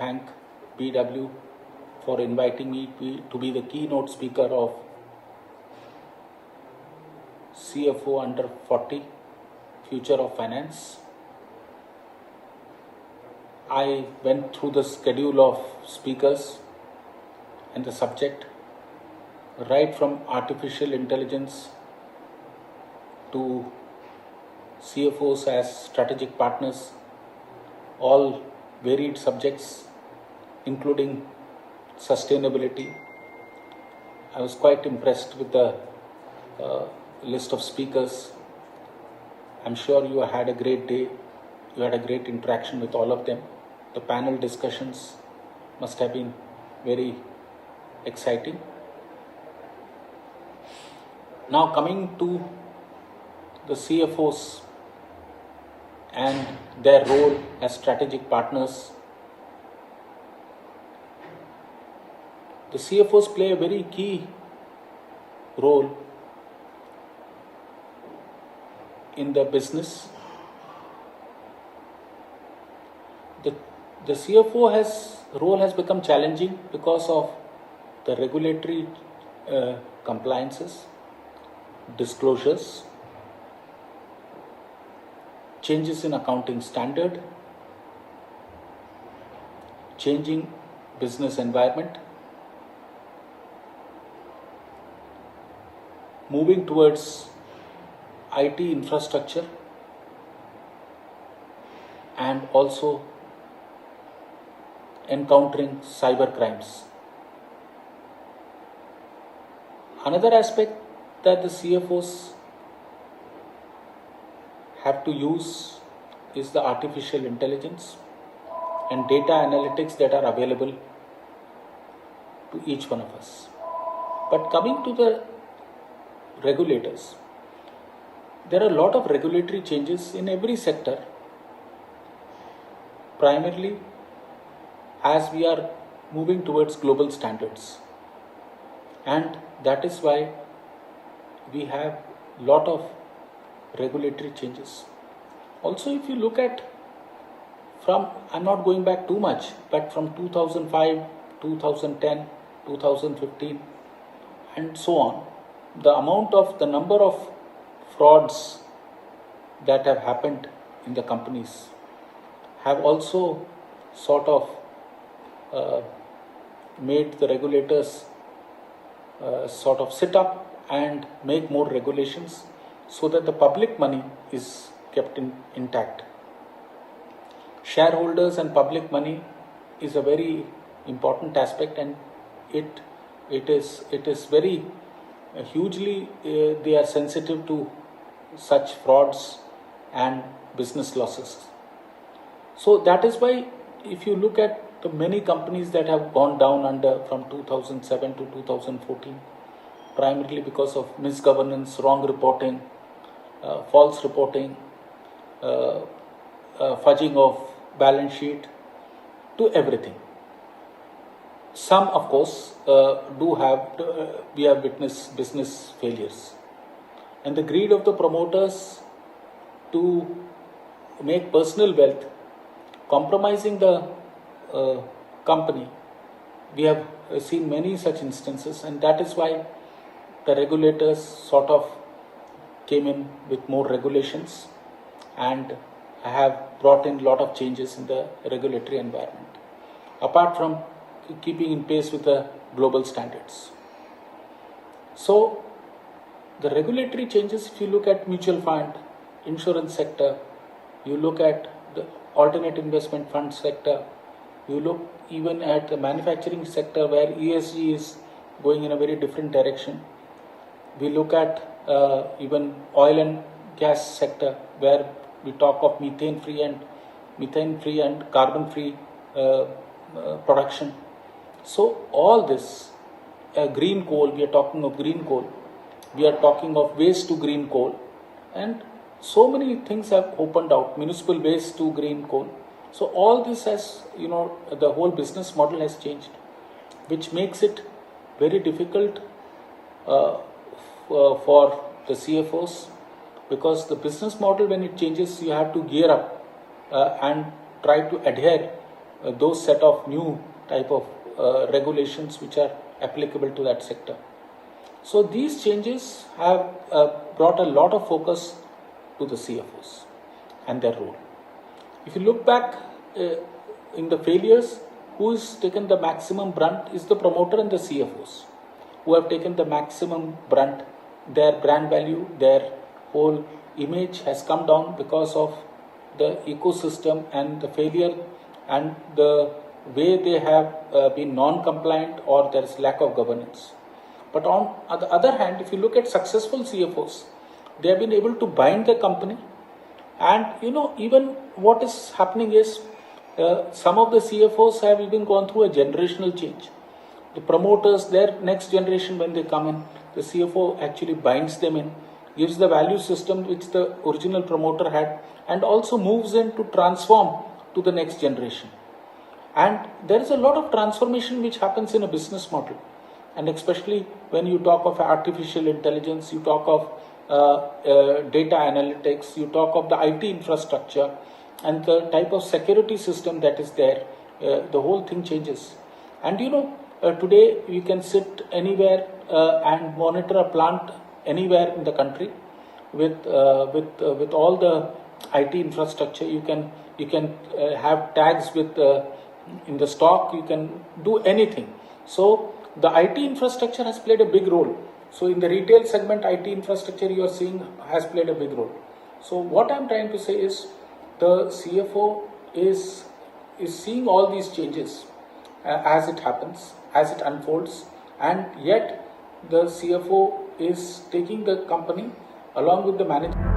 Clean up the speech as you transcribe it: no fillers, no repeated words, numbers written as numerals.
thank BW for inviting me to be the keynote speaker of CFO under 40, Future of Finance. I went through the schedule of speakers and the subject, right from artificial intelligence to CFOs as strategic partners, all varied subjects, including sustainability. I was quite impressed with the list of speakers. I'm sure you had a great day. You had a great interaction with all of them. The panel discussions must have been very exciting. Now coming to the CFOs and their role as strategic partners. The CFOs play a very key role in the business. The CFO role has become challenging because of the regulatory compliances, disclosures, changes in accounting standard, changing business environment, moving towards IT infrastructure, and also encountering cyber crimes. Another aspect that the CFOs have to use is the artificial intelligence and data analytics that are available to each one of us. But coming to the regulators, there are a lot of regulatory changes in every sector, primarily as we are moving towards global standards, and that is why we have a lot of regulatory changes. Also, if you look at I'm not going back too much, but from 2005, 2010, 2015 and so on, the number of frauds that have happened in the companies have also sort of made the regulators sort of sit up and make more regulations so that the public money is kept intact. Shareholders and public money is a very important aspect, and it is very hugely they are sensitive to such frauds and business losses. So that is why if you look at the many companies that have gone down under from 2007 to 2014, primarily because of misgovernance, wrong reporting, false reporting, fudging of balance sheet, to everything. Some, of course, we have witnessed business failures. And the greed of the promoters to make personal wealth, compromising the company, we have seen many such instances, and that is why the regulators sort of came in with more regulations and have brought in a lot of changes in the regulatory environment, apart from keeping in pace with the global standards. So the regulatory changes, if you look at mutual fund, insurance sector, you look at the alternate investment fund sector, you look even at the manufacturing sector where ESG is going in a very different direction. We look at even oil and gas sector where we talk of methane free and carbon free production. So all this, green coal, we are talking of green coal, we are talking of waste to green coal, and so many things have opened out, municipal waste to green coal. So all this has, the whole business model has changed, which makes it very difficult for the CFOs, because the business model, when it changes, you have to gear up and try to adhere those set of new type of regulations which are applicable to that sector. So these changes have brought a lot of focus to the CFOs and their role. If you look back in the failures, who has taken the maximum brunt is the promoter and the CFOs, who have taken the maximum brunt. Their brand value, their whole image has come down because of the ecosystem and the failure and the way they have been non-compliant, or there is lack of governance. But on the other hand, if you look at successful CFOs, they have been able to bind the company. And even what is happening is some of the CFOs have even gone through a generational change. The promoters, their next generation, when they come in, the CFO actually binds them in, gives the value system which the original promoter had, and also moves in to transform to the next generation. And there is a lot of transformation which happens in a business model. And especially when you talk of artificial intelligence, you talk of data analytics, you talk of the IT infrastructure and the type of security system that is there, the whole thing changes. And today you can sit anywhere and monitor a plant anywhere in the country with all the IT infrastructure. You can have tags with in the stock. You can do anything. So the IT infrastructure has played a big role. So in the retail segment, IT infrastructure you are seeing has played a big role. So what I'm trying to say is the CFO is seeing all these changes as it happens, as it unfolds, and yet the CFO is taking the company along with the management.